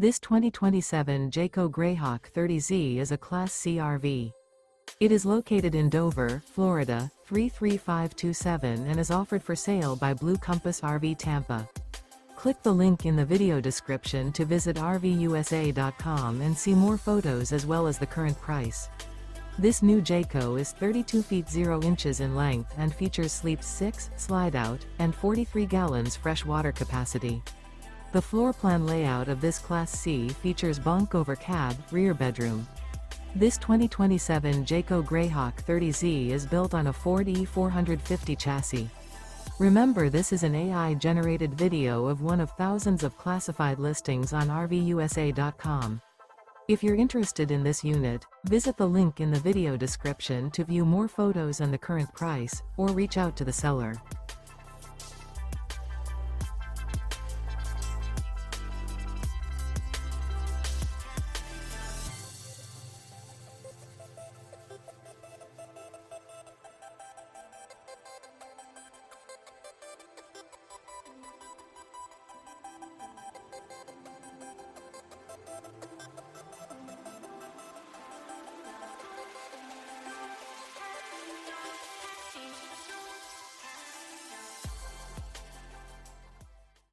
This 2027 Jayco Greyhawk 30Z is a Class C RV. It is located in Dover, Florida, 33527 and is offered for sale by Blue Compass RV Tampa. Click the link in the video description to visit RVUSA.com and see more photos as well as the current price. This new Jayco is 32 feet 0 inches in length and features sleep 6, slide-out, and 43 gallons fresh water capacity. The floor plan layout of this Class C features bunk over cab, rear bedroom. This 2027 Jayco Greyhawk 30Z is built on a Ford E450 chassis. Remember, this is an AI-generated video of one of thousands of classified listings on RVUSA.com. If you're interested in this unit, visit the link in the video description to view more photos and the current price, or reach out to the seller.